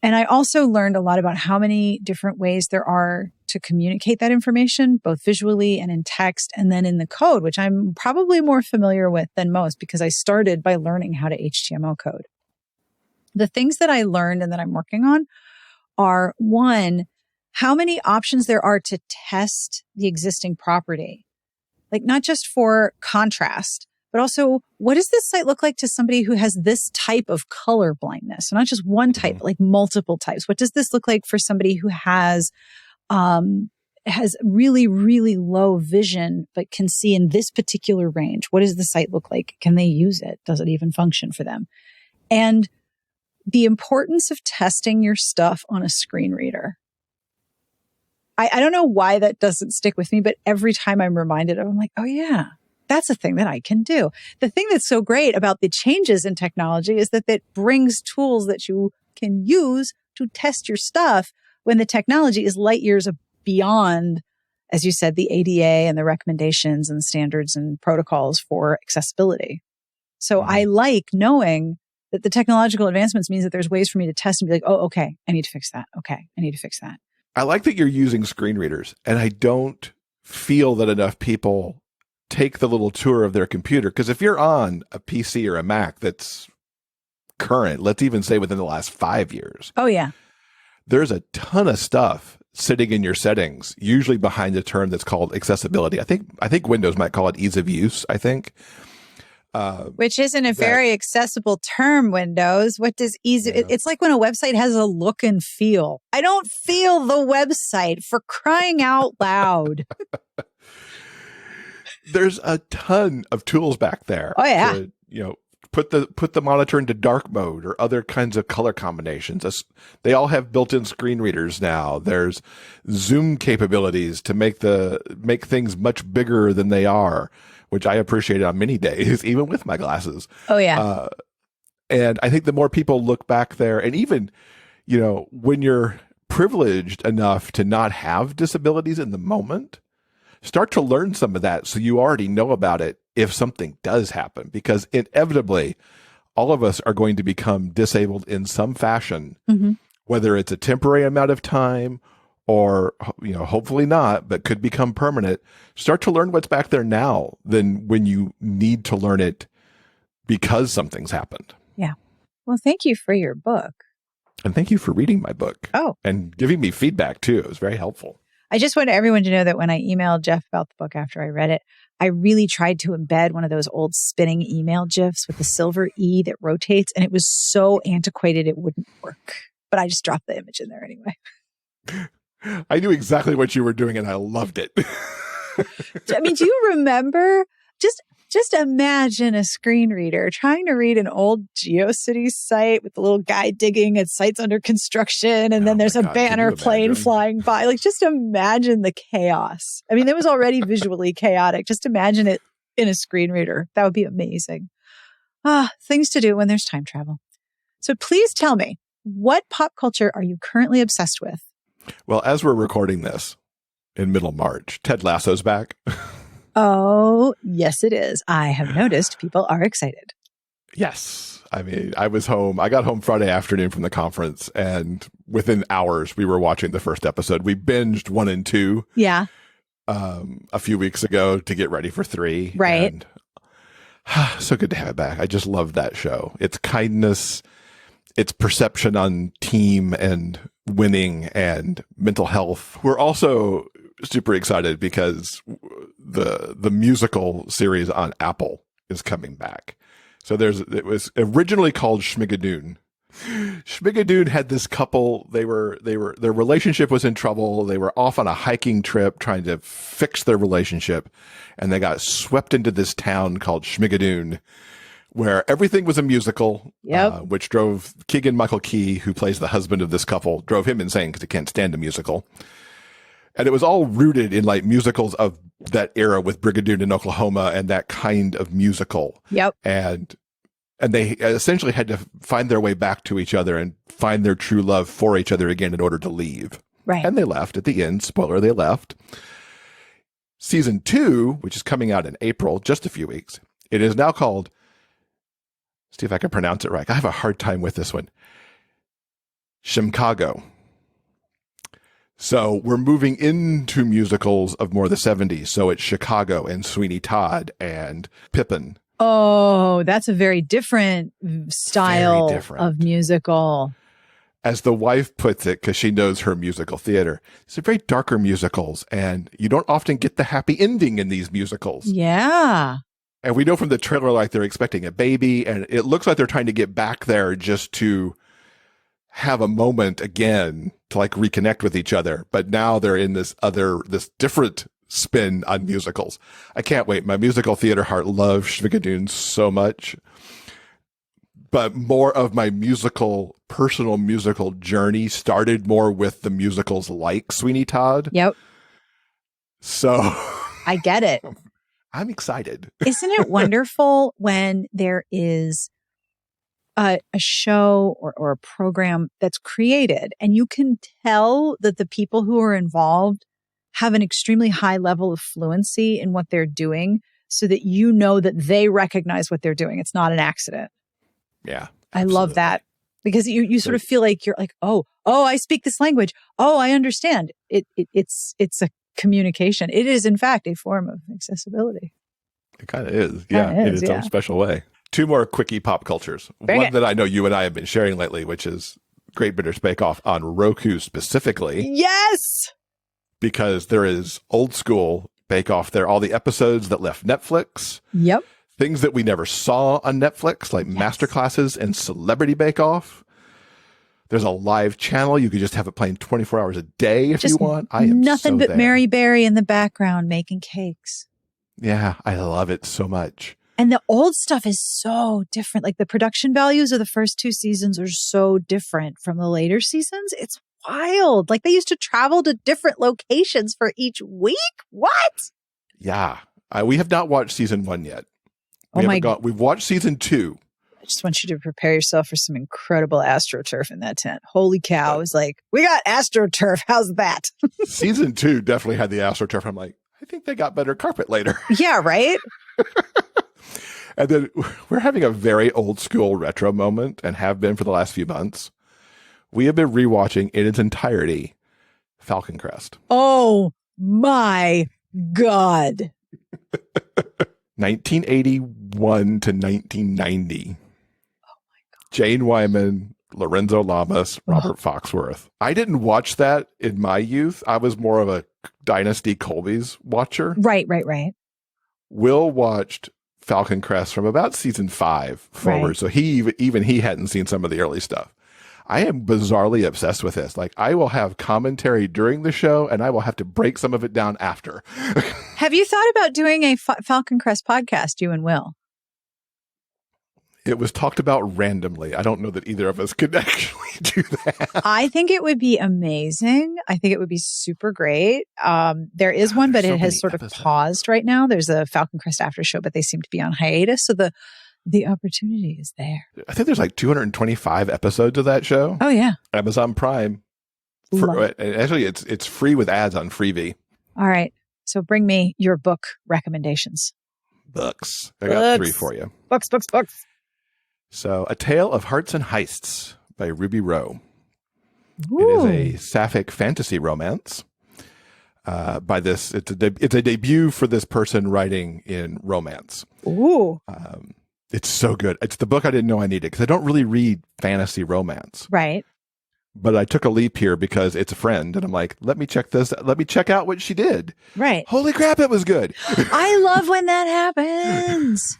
And I also learned a lot about how many different ways there are to communicate that information, both visually and in text, and then in the code, which I'm probably more familiar with than most because I started by learning how to HTML code. The things that I learned and that I'm working on are, 1, how many options there are to test the existing property, like not just for contrast, but also, what does this site look like to somebody who has this type of color blindness? So not just one type, but like multiple types. What does this look like for somebody who has really, really low vision, but can see in this particular range? What does the site look like? Can they use it? Does it even function for them? And the importance of testing your stuff on a screen reader. I don't know why that doesn't stick with me, but every time I'm reminded of it, I'm like, oh yeah, that's a thing that I can do. The thing that's so great about the changes in technology is that it brings tools that you can use to test your stuff when the technology is light years beyond, as you said, the ADA and the recommendations and standards and protocols for accessibility. So I like knowing that the technological advancements means that there's ways for me to test and be like, oh, okay, I need to fix that. Okay, I need to fix that. I like that you're using screen readers, and I don't feel that enough people take the little tour of their computer. Because if you're on a PC or a Mac that's current, let's even say within the last 5 years. Oh, yeah. There's a ton of stuff sitting in your settings, usually behind a term that's called accessibility. I think Windows might call it ease of use, I think. Which isn't a very accessible term, Windows. What does ease? Yeah. It's like when a website has a look and feel. I don't feel the website, for crying out loud. There's a ton of tools back there. Oh, yeah. To, put the monitor into dark mode or other kinds of color combinations. They all have built-in screen readers now. There's zoom capabilities to make things much bigger than they are, which I appreciate on many days, even with my glasses. Oh yeah. And I think the more people look back there, and even, when you're privileged enough to not have disabilities in the moment, start to learn some of that so you already know about it if something does happen, because inevitably all of us are going to become disabled in some fashion, whether it's a temporary amount of time or, hopefully not, but could become permanent. Start to learn what's back there now than when you need to learn it because something's happened. Yeah. Well, thank you for your book. And thank you for reading my book. Oh. And giving me feedback too. It was very helpful. I just want everyone to know that when I emailed Jeff about the book after I read it, I really tried to embed one of those old spinning email GIFs with the silver E that rotates, and it was so antiquated it wouldn't work. But I just dropped the image in there anyway. I knew exactly what you were doing, and I loved it. I mean, do you remember? Just imagine a screen reader trying to read an old GeoCities site with the little guy digging at sites under construction. And then there's a banner plane flying by. Like, just imagine the chaos. I mean, it was already visually chaotic. Just imagine it in a screen reader. That would be amazing. Things to do when there's time travel. So please tell me, what pop culture are you currently obsessed with? Well, as we're recording this in middle March, Ted Lasso's back. Oh, yes, it is. I have noticed people are excited. Yes. I mean, I got home Friday afternoon from the conference, and within hours we were watching the first episode. We binged 1 and 2. Yeah. A few weeks ago to get ready for 3. Right. And, so good to have it back. I just love that show. Its kindness, its perception on team and winning and mental health. We're also super excited because the musical series on Apple is coming back. So it was originally called Schmigadoon. Schmigadoon had this couple, their relationship was in trouble. They were off on a hiking trip trying to fix their relationship, and they got swept into this town called Schmigadoon, where everything was a musical, which drove Keegan-Michael Key, who plays the husband of this couple, drove him insane because he can't stand a musical. And it was all rooted in like musicals of that era with Brigadoon in Oklahoma and that kind of musical. Yep. And they essentially had to find their way back to each other and find their true love for each other again in order to leave. Right. And they left at the end. Spoiler, they left. Season 2, which is coming out in April, just a few weeks, it is now called, see if I can pronounce it right. I have a hard time with this one. Chicago. So we're moving into musicals of more the 70s. So it's Chicago and Sweeney Todd and Pippin. Oh, that's a very different style of musical. As the wife puts it, because she knows her musical theater, it's very darker musicals, and you don't often get the happy ending in these musicals. Yeah. And we know from the trailer, like, they're expecting a baby, and it looks like they're trying to get back there just to have a moment again to like reconnect with each other. But now they're in this different spin on musicals. I can't wait. My musical theater heart loves Schmigadoon so much. But more of my personal musical journey started more with the musicals like Sweeney Todd. Yep. So I get it. I'm excited. Isn't it wonderful when there is a show or a program that's created and you can tell that the people who are involved have an extremely high level of fluency in what they're doing so that you know that they recognize what they're doing. It's not an accident. Yeah. Absolutely. I love that because you sort of feel like you're like, oh, I speak this language. Oh, I understand. It's a communication. It is, in fact, a form of accessibility. It kind of is. Yeah. In its own special way. 2 more quickie pop cultures. One that I know you and I have been sharing lately, which is Great British Bake Off on Roku specifically. Yes. Because there is old school Bake Off there. All the episodes that left Netflix. Yep. Things that we never saw on Netflix, like masterclasses and Celebrity Bake Off. There's a live channel. You could just have it playing 24 hours a day if you want. I am nothing but Mary Berry in the background making cakes. Yeah, I love it so much. And the old stuff is so different. Like the production values of the first 2 seasons are so different from the later seasons. It's wild. Like they used to travel to different locations for each week. What? Yeah. We have not watched season 1 yet. We've watched season 2. I just want you to prepare yourself for some incredible AstroTurf in that tent. Holy cow. It's like, we got AstroTurf. How's that? Season 2 definitely had the AstroTurf. I'm like, I think they got better carpet later. Yeah, right? And then we're having a very old school retro moment and have been for the last few months. We have been rewatching in its entirety Falcon Crest. Oh my God. 1981 to 1990. Oh my God. Jane Wyman, Lorenzo Lamas, Robert Foxworth. I didn't watch that in my youth. I was more of a Dynasty Colby's watcher. Right. Will watched Falcon Crest from about season 5 forward. Right. So he hadn't seen some of the early stuff. I am bizarrely obsessed with this. Like I will have commentary during the show and I will have to break some of it down after. Have you thought about doing a Falcon Crest podcast, you and Will? It was talked about randomly. I don't know that either of us could actually do that. I think it would be amazing. I think it would be super great. There is one, but it has sort of paused right now. There's a Falcon Crest after show, but they seem to be on hiatus. So the opportunity is there. I think there's like 225 episodes of that show. Oh, yeah. Amazon Prime. Actually, it's free with ads on Freevee. All right. So bring me your book recommendations. Books. I got 3 for you. Books. So, A Tale of Hearts and Heists by Ruby Rowe. Ooh. It is a sapphic fantasy romance. It's a debut for this person writing in romance. Ooh. It's so good. It's the book I didn't know I needed because I don't really read fantasy romance. Right. But I took a leap here because it's a friend and I'm like, let me check this. Let me check out what she did. Right. Holy crap, it was good. I love when that happens.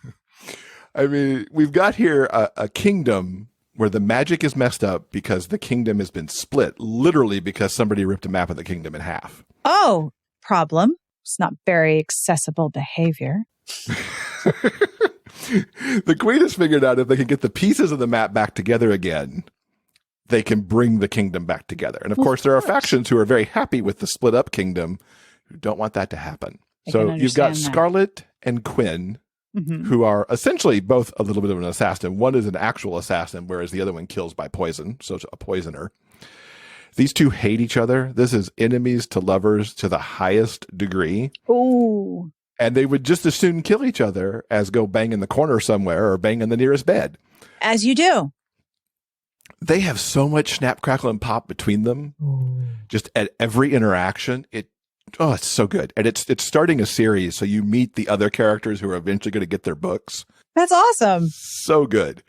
I mean, we've got here a kingdom where the magic is messed up because the kingdom has been split, literally because somebody ripped a map of the kingdom in half. Oh, problem. It's not very accessible behavior. The queen has figured out if they can get the pieces of the map back together again, they can bring the kingdom back together. And of course, there are factions who are very happy with the split up kingdom who don't want that to happen. So you've got Scarlet and Quinn, who are essentially both a little bit of an assassin. One is an actual assassin, whereas the other one kills by poison. So it's a poisoner. These two hate each other. This is enemies to lovers to the highest degree. Ooh. And they would just as soon kill each other as go bang in the corner somewhere or bang in the nearest bed. As you do. They have so much snap, crackle, and pop between them. Ooh. Just at every interaction. It's so good. And it's starting a series, so you meet the other characters who are eventually going to get their books. That's awesome. So good.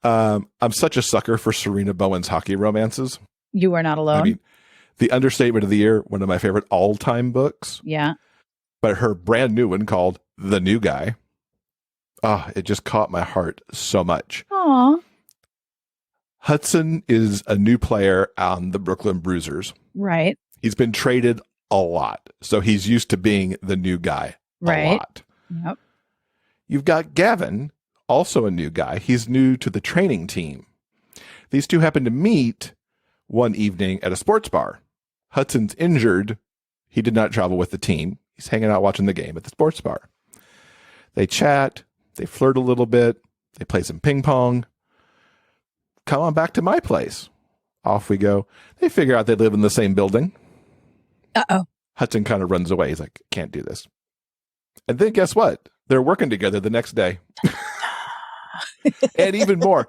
I'm such a sucker for Serena Bowen's hockey romances. You are not alone. I mean, the understatement of the year, one of my favorite all-time books. Yeah. But her brand new one called The New Guy. It just caught my heart so much. Aw. Hudson is a new player on the Brooklyn Bruisers. Right. He's been traded a lot. So he's used to being the new guy a lot. Yep. You've got Gavin, also a new guy. He's new to the training team. These two happen to meet one evening at a sports bar. Hudson's injured. He did not travel with the team. He's hanging out watching the game at the sports bar. They chat. They flirt a little bit. They play some ping pong. Come on back to my place. Off we go. They figure out they live in the same building. Uh-oh. Hudson kind of runs away. He's like, can't do this. And then guess what? They're working together the next day. And even more,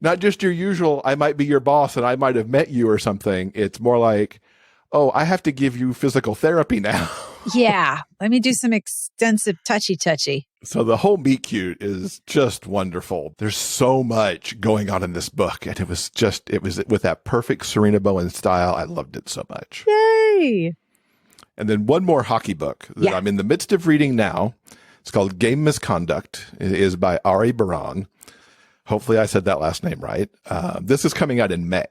not just your usual, I might be your boss and I might have met you or something. It's more like, oh, I have to give you physical therapy now. Yeah. Let me do some extensive touchy. So the whole meet cute is just wonderful. There's so much going on in this book. And it was with that perfect Serena Bowen style. I loved it so much. Yay. And then one more hockey book that I'm in the midst of reading now. It's called Game Misconduct. It is by Ari Baran. Hopefully I said that last name right. This is coming out in May.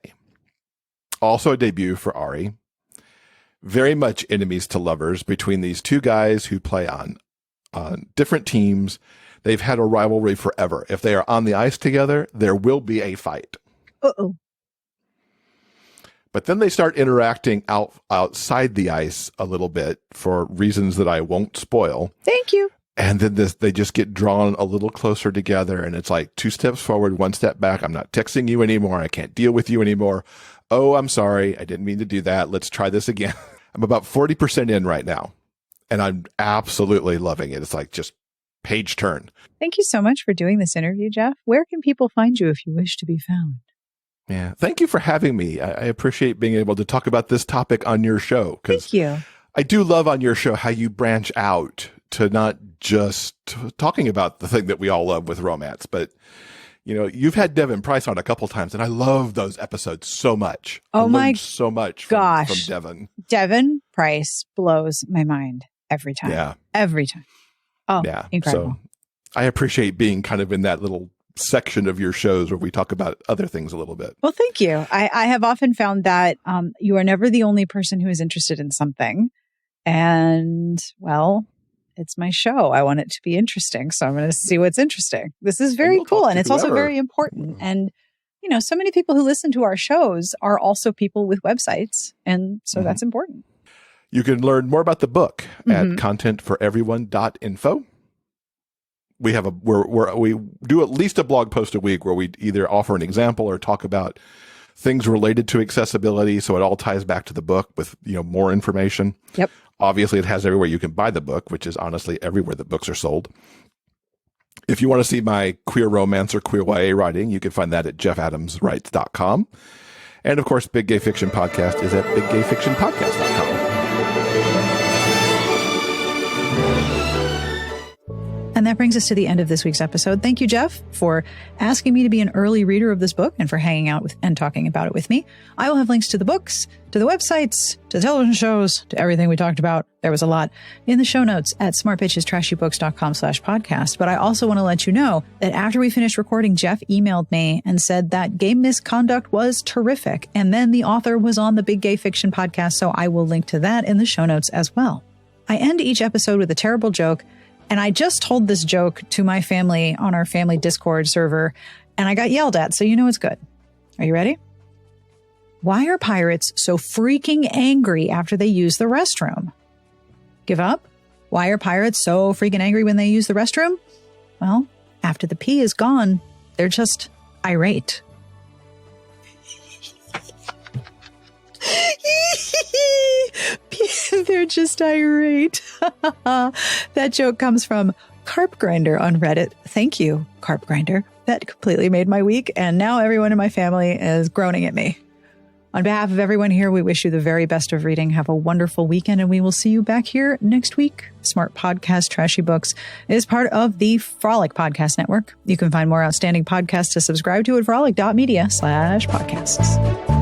Also a debut for Ari. Very much enemies to lovers between these two guys who play on different teams. they've had a rivalry forever. If they are on the ice together, there will be a fight. Uh-oh. But then they start interacting outside the ice a little bit for reasons that I won't spoil. Thank you. And then they just get drawn a little closer together. And it's like 2 steps forward, 1 step back. I'm not texting you anymore. I can't deal with you anymore. Oh, I'm sorry. I didn't mean to do that. Let's try this again. I'm about 40% in right now. And I'm absolutely loving it. It's like just page turn. Thank you so much for doing this interview, Jeff. Where can people find you if you wish to be found? Yeah. Thank you for having me. I appreciate being able to talk about this topic on your show. Thank you. I do love on your show how you branch out to not just talking about the thing that we all love with romance, but you've had Devin Price on a couple times, and I love those episodes so much. Oh my so much gosh. From Devin. Devin Price blows my mind every time. Yeah. Every time. Oh, yeah. Incredible. So I appreciate being kind of in that little section of your shows where we talk about other things a little bit. Well, thank you. I have often found that you are never the only person who is interested in something. And, well, it's my show. I want it to be interesting. So I'm going to see what's interesting. This is very cool. And it's also very important. And, so many people who listen to our shows are also people with websites. And so that's important. You can learn more about the book at contentforeveryone.info. We have we do at least a blog post a week where we either offer an example or talk about things related to accessibility. So it all ties back to the book with, more information. Yep. Obviously, it has everywhere you can buy the book, which is honestly everywhere that books are sold. If you want to see my queer romance or queer YA writing, you can find that at jeffadamswrites.com. And of course, Big Gay Fiction Podcast is at biggayfictionpodcast.com. And that brings us to the end of this week's episode. Thank you, Jeff, for asking me to be an early reader of this book and for hanging out with and talking about it with me. I will have links to the books, to the websites, to the television shows, to everything we talked about. There was a lot in the show notes at smartbitchestrashybooks.com/podcast. But I also want to let you know that after we finished recording, Jeff emailed me and said that gay misconduct was terrific. And then the author was on the Big Gay Fiction Podcast. So I will link to that in the show notes as well. I end each episode with a terrible joke. And I just told this joke to my family on our family Discord server, and I got yelled at, so it's good. Are you ready? Why are pirates so freaking angry after they use the restroom? Give up? Why are pirates so freaking angry when they use the restroom? Well, after the pee is gone, they're just irate. They're just irate. That joke comes from Carp Grinder on Reddit. Thank you, Carp Grinder. That completely made my week, and now everyone in my family is groaning at me. On behalf of everyone here, we wish you the very best of reading. Have a wonderful weekend, and we will see you back here next week. Smart Podcast Trashy Books is part of the Frolic Podcast Network. You can find more outstanding podcasts to subscribe to at frolic.media/podcasts.